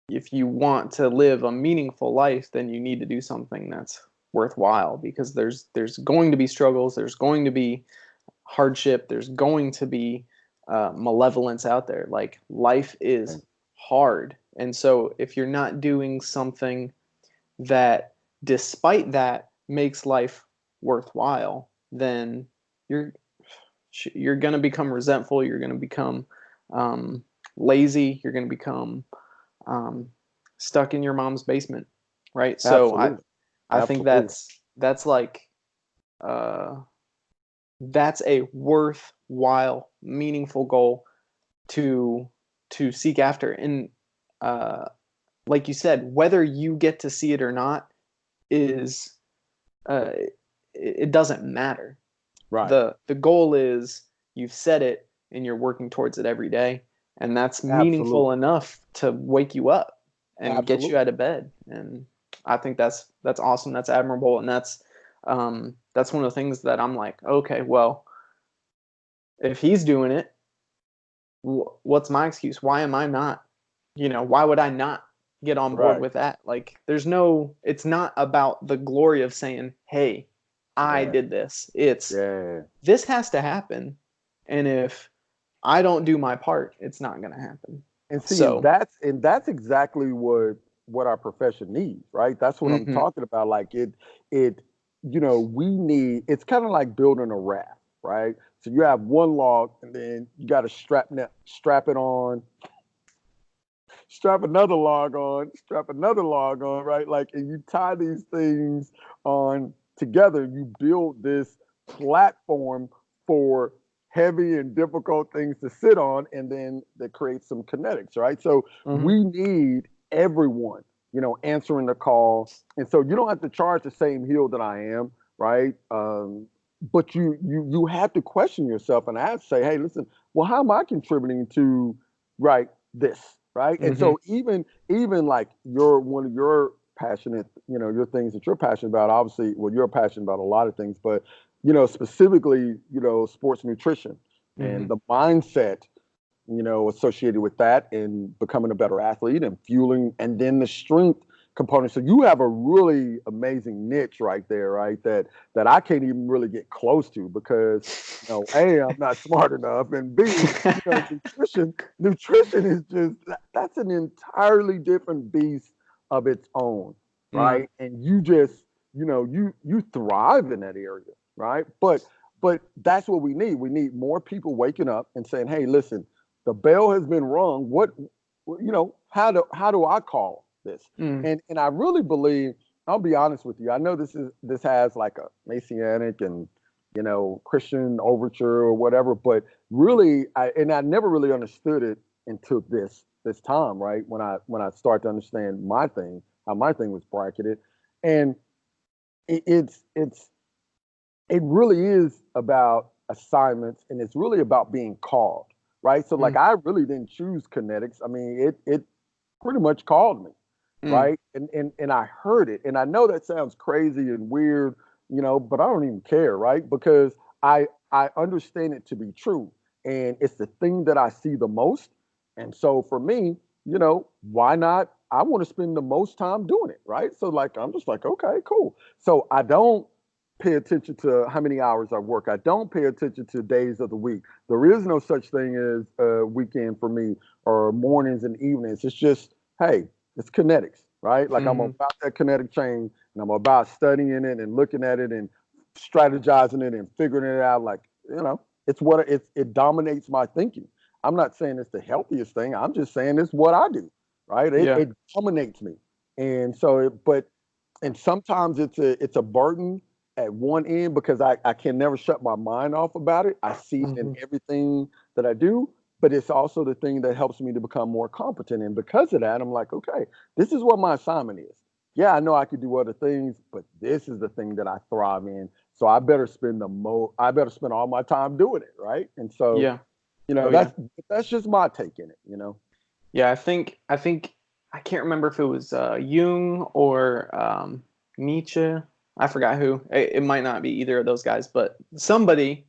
want to live a meaningful life, then you need to do something that's worthwhile, because there's going to be struggles, there's going to be hardship, there's going to be malevolence out there. Like life is hard, and so if you're not doing something that, despite that, makes life worthwhile, then you're going to become resentful. You're going to become lazy. You're going to become stuck in your mom's basement, right? So Absolutely. I think that's like that's a worthwhile, meaningful goal to seek after. And like you said, whether you get to see it or not is it doesn't matter. Right. The goal is you've set it and you're working towards it every day, and that's meaningful Absolutely. enough to wake you up and get you Absolutely. out of bed. And I think that's awesome. That's admirable, and that's one of the things that I'm like, okay, well, if he's doing it, what's my excuse? Why am I not? Why would I not get on board Right. with that? Like, it's not about the glory of saying, hey, I Yeah. did this. It's, Yeah. this has to happen. And if I don't do my part, it's not going to happen. And see, So, that's exactly what our profession needs, right? That's what I'm mhm, talking about. Like we need. It's kind of like building a raft, right? So you have one log, and then you got to strap it on, strap another log on, right? Like, and you tie these things on together. You build this platform for heavy and difficult things to sit on, and then that creates some kinetics, right? So mhm, we need everyone, answering the call, and so you don't have to charge the same hill that I am, right? But you have to question yourself, and I have to say, hey, listen, well, how am I contributing to right this, right? And mhm, so even like one of your passionate, your things that you're passionate about, obviously, well, you're passionate about a lot of things, but specifically, sports nutrition and mhm, the mindset, associated with that and becoming a better athlete and fueling, and then the strength component. So you have a really amazing niche right there, right? That I can't even really get close to because, A, I'm not smart enough, and B, nutrition is just that's an entirely different beast of its own, mhm, right? And you just, you thrive in that area, right? But that's what we need. We need more people waking up and saying, "Hey, listen, the bell has been rung. How do I call this?" mhm, And I really believe, I'll be honest with you. I know this has like a messianic and Christian overture or whatever, but really, I never really understood it until this time, right? When I start to understand how my thing was bracketed, and it's it really is about assignments, and it's really about being called, right? So like mhm, I really didn't choose kinetics. I mean, it pretty much called me, mhm, right? And I heard it. And I know that sounds crazy and weird, but I don't even care, right? Because I understand it to be true. And it's the thing that I see the most. And so for me, why not? I want to spend the most time doing it, right? So like I'm just like, okay, cool. So I don't pay attention to how many hours I work. I don't pay attention to days of the week. There is no such thing as a weekend for me or mornings and evenings. It's just, hey, it's kinetics, right? Like I'm mhm. about that kinetic chain, and I'm about studying it and looking at it and strategizing it and figuring it out. Like, it dominates my thinking. I'm not saying it's the healthiest thing. I'm just saying it's what I do, right? It, Yeah. it dominates me. And so, and sometimes it's a burden at one end because I can never shut my mind off about it. I see it in Mhm. everything that I do, but it's also the thing that helps me to become more competent. And because of that, I'm like, okay, this is what my assignment is. Yeah, I know I could do other things, but this is the thing that I thrive in. So I better spend all my time doing it, right? And so, Yeah. Oh yeah. that's just my take in it. Yeah, I think I can't remember if it was Jung or Nietzsche. I forgot who. It might not be either of those guys, but somebody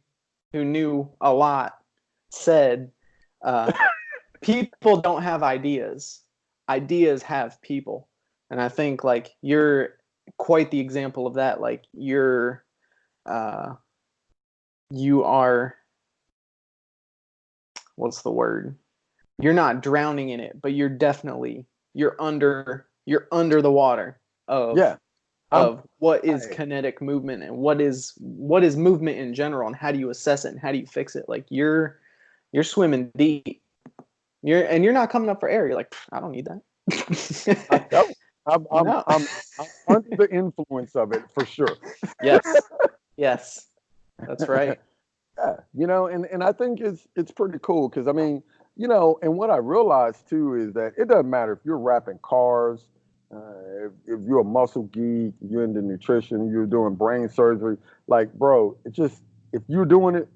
who knew a lot said, uh, people don't have ideas. Ideas have people. And I think like you're quite the example of that. Like uh, you are, what's the word? You're not drowning in it, but you're under the water of Yeah, I'm what is I, kinetic movement and what is movement in general and how do you assess it and how do you fix it. Like you're swimming deep. You're not coming up for air. You're like, I don't need I that. don't. No. I'm under the influence of it for sure. Yes. Yes. That's right. Yeah, and I think it's pretty cool because I mean, and what I realized too is that it doesn't matter if you're wrapping cars, if you're a muscle geek, you're into nutrition, you're doing brain surgery, like bro, it just if you're doing it,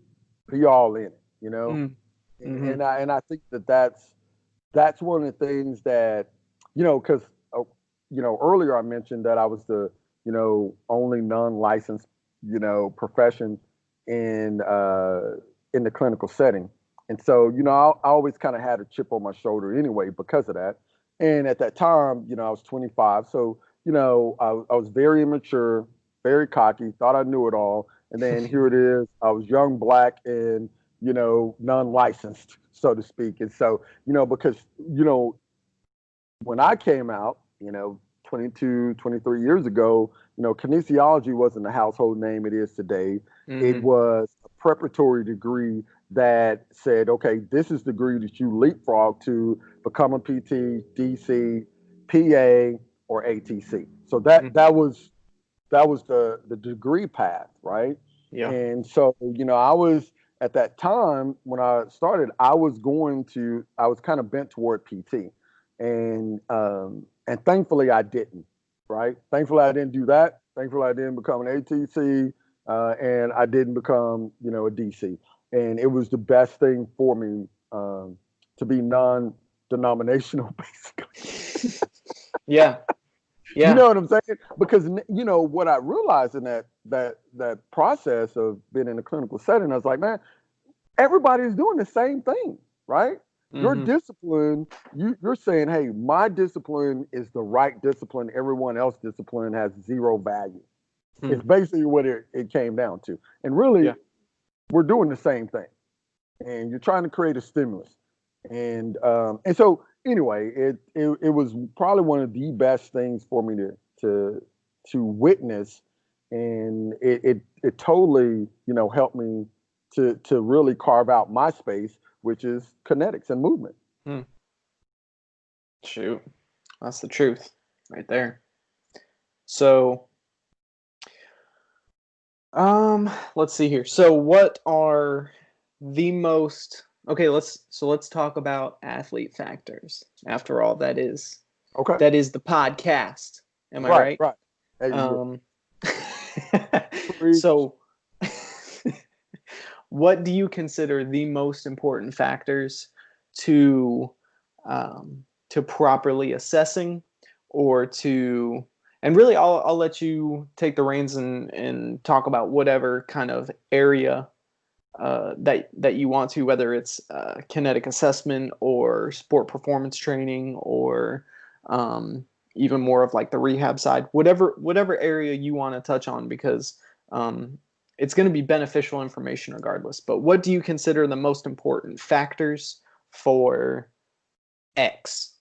be all in it, Mm. Mm-hmm. and I think that's one of the things that because earlier I mentioned that I was the only non-licensed profession in the clinical setting, and so I always kind of had a chip on my shoulder anyway because of that. And at that time, I was 25, so I was very immature, very cocky, thought I knew it all, and then here it is, I was young, black, and non-licensed, so to speak. And so because when I came out, 22, 23 years ago, kinesiology wasn't the household name it is today. It Mm-hmm. was a preparatory degree that said, okay, this is the degree that you leapfrog to become a PT, DC, PA, or ATC. So that Mm-hmm. was the degree path, right? Yeah. And so, I was at that time when I started, I was kind of bent toward PT, and thankfully I didn't, right? Thankfully I didn't do that. Thankfully I didn't become an ATC, and I didn't become, a DC, and it was the best thing for me to be non-denominational, basically. Yeah. You Yeah. know what I'm saying? Because what I realized in that process of being in a clinical setting, I was like, man, everybody's doing the same thing, right? Your Mm-hmm. discipline, you're saying, hey, my discipline is the right discipline. Everyone else's discipline has zero value. Mm. It's basically what it came down to. And really, Yeah. we're doing the same thing. And you're trying to create a stimulus. And so anyway, it was probably one of the best things for me to witness, and it totally helped me to really carve out my space, which is kinetics and movement. Mm. Shoot. That's the truth right there. So, let's see here. So what are the most okay, let's talk about athlete factors. After all, Okay, that is the podcast. Am I right, right? right. Hey, Um preach. so what do you consider the most important factors to to properly assessing or to and really I'll let you take the reins and talk about whatever kind of area that you want to, whether it's kinetic assessment or sport performance training or even more of like the rehab side, whatever area you want to touch on, because um, it's going to be beneficial information regardless. But what do you consider the most important factors for X?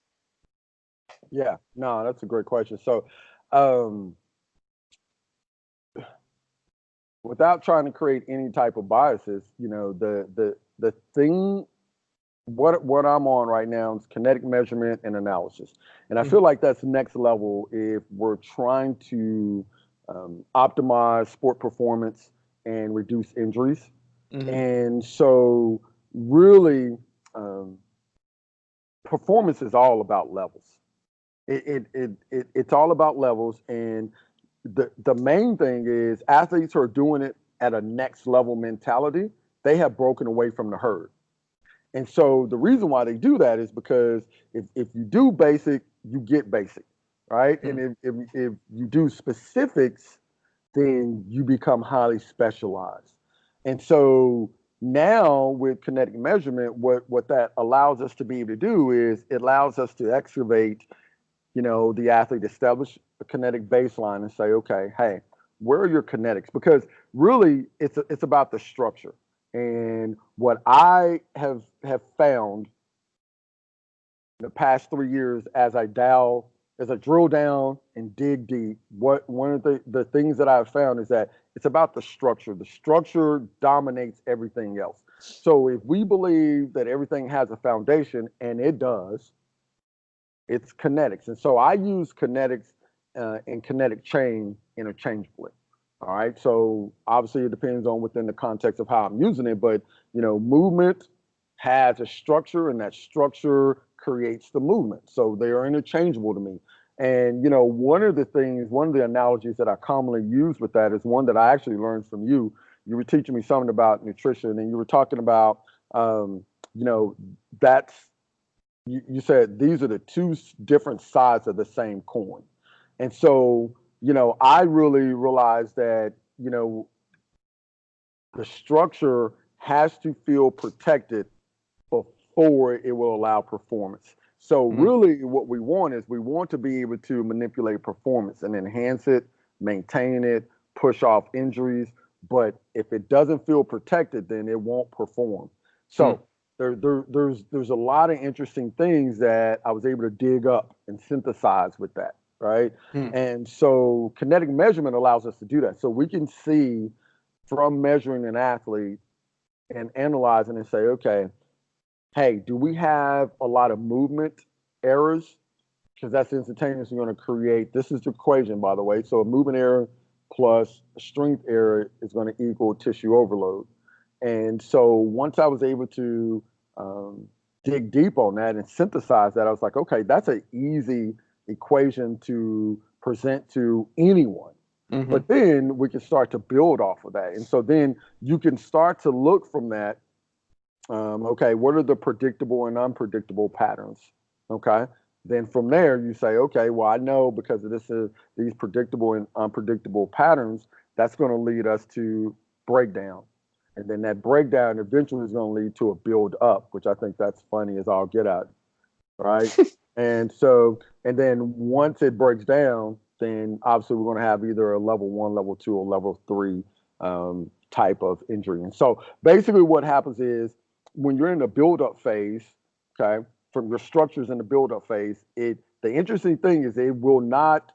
Yeah, no, that's a great question. So, um, without trying to create any type of biases, the thing what I'm on right now is kinetic measurement and analysis, and I feel Mhm. like that's next level if we're trying to optimize sport performance and reduce injuries. Mhm. And so, really, um, performance is all about levels. It's all about levels, and the main thing is athletes who are doing it at a next level mentality. They have broken away from the herd. And so the reason why they do that is because if you do basic, you get basic, right? And Mhm. if you do specifics, then you become highly specialized. And so now with kinetic measurement, what that allows us to be able to do is it allows us to excavate, the athlete, establish a kinetic baseline and say, okay, hey, where are your kinetics? Because really it's about the structure. And what I have found the past 3 years as I drill down and dig deep, one of the things that I've found is that it's about the structure. The structure dominates everything else. So if we believe that everything has a foundation, and it does, it's kinetics. And so I use kinetics and kinetic chain interchangeably. All right. So obviously it depends on within the context of how I'm using it, but movement has a structure, and that structure creates the movement. So they are interchangeable to me. And one of the analogies that I commonly use with that is one that I actually learned from you. You were teaching me something about nutrition, and you were talking about, that's you said these are the two different sides of the same coin. And so, I really realized that, the structure has to feel protected before it will allow performance. So Mhm. really what we want is we want to be able to manipulate performance and enhance it, maintain it, push off injuries. But if it doesn't feel protected, then it won't perform. Mhm. So there's a lot of interesting things that I was able to dig up and synthesize with that, right? Mhm. And so kinetic measurement allows us to do that. So we can see from measuring an athlete and analyzing and say, okay, hey, do we have a lot of movement errors? Because that's instantaneously going to create, this is the equation, by the way. So a movement error plus a strength error is going to equal tissue overload. And so once I was able to dig deep on that and synthesize that, I was like, okay, that's an easy equation to present to anyone. Mhm. But then we can start to build off of that. And so then you can start to look from that. Okay, what are the predictable and unpredictable patterns? Okay. Then from there, you say, okay, well, I know because of these predictable and unpredictable patterns, that's going to lead us to breakdown. And then that breakdown eventually is going to lead to a build up, which I think that's funny as I'll get at, right? And so, and then once it breaks down, then obviously we're going to have either a level 1, level 2, or level 3 type of injury. And so basically what happens is when you're in the build up phase, okay, from your structures in the build up phase, the interesting thing is it will not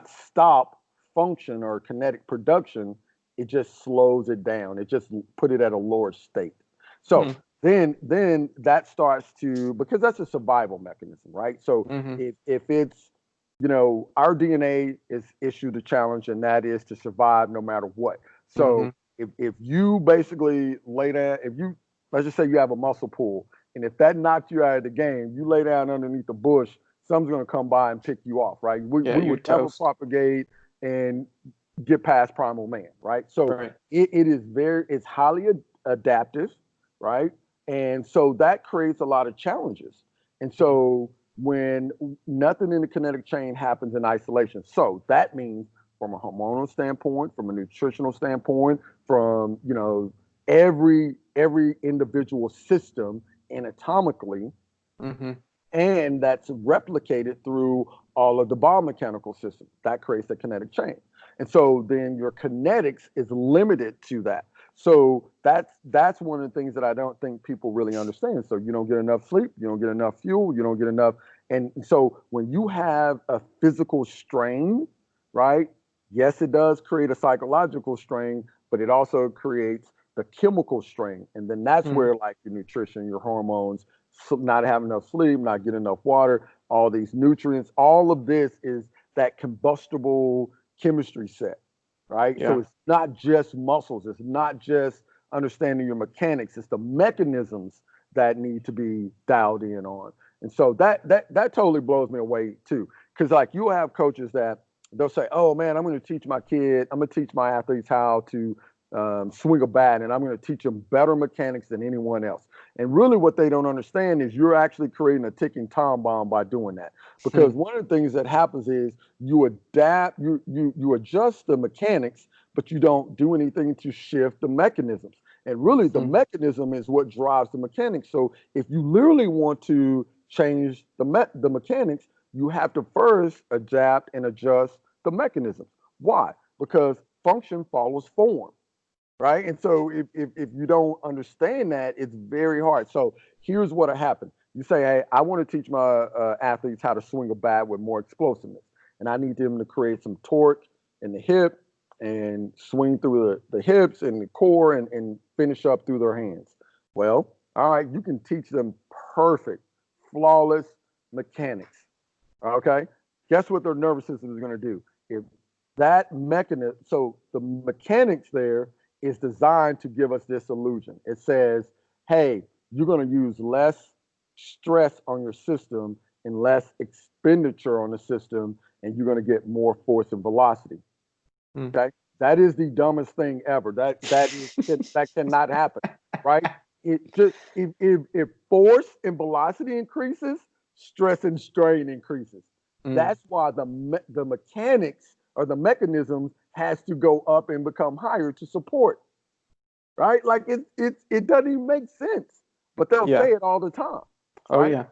stop function or kinetic production. It just slows it down. It just put it at a lower state. So Mhm. then that starts to, because that's a survival mechanism, right? So Mhm. if it's, our DNA is issued a challenge, and that is to survive no matter what. So Mhm. if you basically lay down, if you, let's just say you have a muscle pull, and if that knocked you out of the game, you lay down underneath the bush, someone's going to come by and pick you off, right? We, Yeah, we you're would never toast. propagate and get past primal man, right? So Right. it's highly adaptive, right? And so that creates a lot of challenges. And so when nothing in the kinetic chain happens in isolation, so that means from a hormonal standpoint, from a nutritional standpoint, from every individual system anatomically, Mhm. and that's replicated through all of the biomechanical systems. That creates a kinetic chain. And so then your kinetics is limited to that. So that's one of the things that I don't think people really understand. So you don't get enough sleep, you don't get enough fuel, you don't get enough. And so when you have a physical strain, right? Yes, it does create a psychological strain, but it also creates the chemical strain. And then that's Mhm. where like your nutrition, your hormones, not having enough sleep, not getting enough water, all these nutrients, all of this is that combustible chemistry set, right? So Yeah. it's not just muscles, it's not just understanding your mechanics, it's the mechanisms that need to be dialed in on. And so that totally blows me away too. Cause like you have coaches that they'll say, oh man, I'm gonna teach my kid, I'm gonna teach my athletes how to swing a bat, and I'm going to teach them better mechanics than anyone else. And really what they don't understand is you're actually creating a ticking time bomb by doing that. Because one of the things that happens is you adapt, you adjust the mechanics, but you don't do anything to shift the mechanisms. And really the mechanism is what drives the mechanics. So if you literally want to change the mechanics, you have to first adapt and adjust the mechanisms. Why? Because function follows form. Right. And so if you don't understand that, it's very hard. So here's what happened. You say, hey, I want to teach my athletes how to swing a bat with more explosiveness. And I need them to create some torque in the hip and swing through the hips and the core and finish up through their hands. Well, all right, you can teach them perfect, flawless mechanics. Okay. Guess what their nervous system is going to do? If that mechanism, so the mechanics there is designed to give us this illusion. It says, hey, you're going to use less stress on your system and less expenditure on the system, and you're going to get more force and velocity. Okay, that is the dumbest thing ever. That cannot happen, right? It just if force and velocity increases, stress and strain increases. That's why the mechanics or the mechanisms has to go up and become higher to support, right? Like it doesn't even make sense, but they'll say it all the time. Oh right? yeah,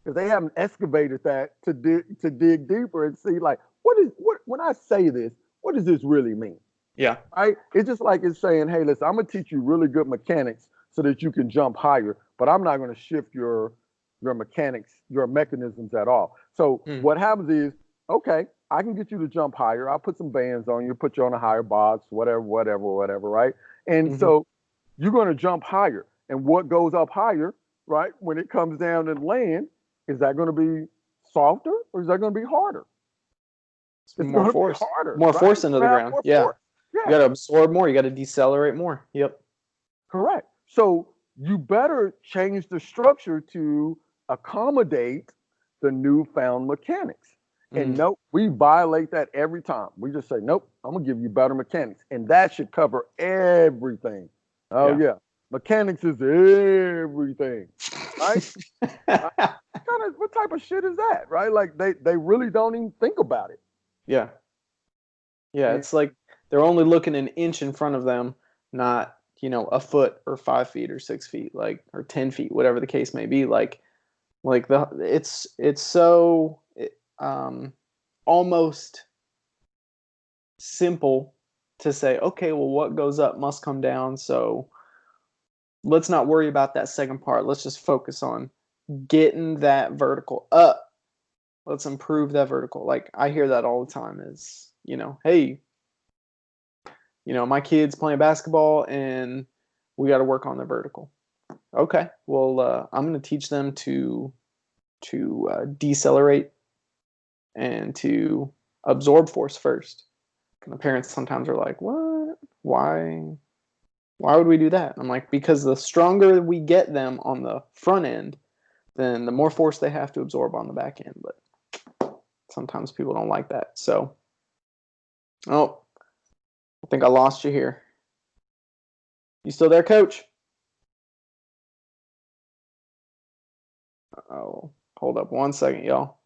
Because they haven't excavated that to dig deeper and see like what when I say this, what does this really mean? yeah, Right? It's just like it's saying, hey, listen, I'm gonna teach you really good mechanics so that you can jump higher, but I'm not gonna shift your mechanics, your mechanisms at all. So what happens is, okay, I can get you to jump higher. I'll put some bands on you, put you on a higher box, whatever, right? And so you're going to jump higher. And what goes up higher, right, when it comes down and land, is that going to be softer or is that going to be harder? it's It's more going to be force, harder, more right? force into the ground. More Yeah, force. you Yeah, got to absorb more. You got to decelerate more. Yep. correct. So you better change the structure to accommodate the newfound mechanics. And nope, we violate that every time. We just say, nope, I'm gonna give you better mechanics. And that should cover everything. Oh yeah. Mechanics is everything. Right? What type of shit is that? Right? Like they really don't even think about it. Yeah. Yeah, it's like they're only looking an inch in front of them, not, a foot or 5 feet or 6 feet, like, or 10 feet, whatever the case may be. Like it's so almost simple to say, okay, well, what goes up must come down. So let's not worry about that second part. Let's just focus on getting that vertical up. Let's improve that vertical. Like I hear that all the time is, hey, my kid's playing basketball and we got to work on the vertical. Okay, well, I'm going to teach them to decelerate and to absorb force first. And the parents sometimes are like, "What? Why would we do that?" I'm like, because the stronger we get them on the front end, then the more force they have to absorb on the back end. But sometimes people don't like that. So, oh, I think I lost you here. You still there, Coach? Oh, hold up 1 second, y'all.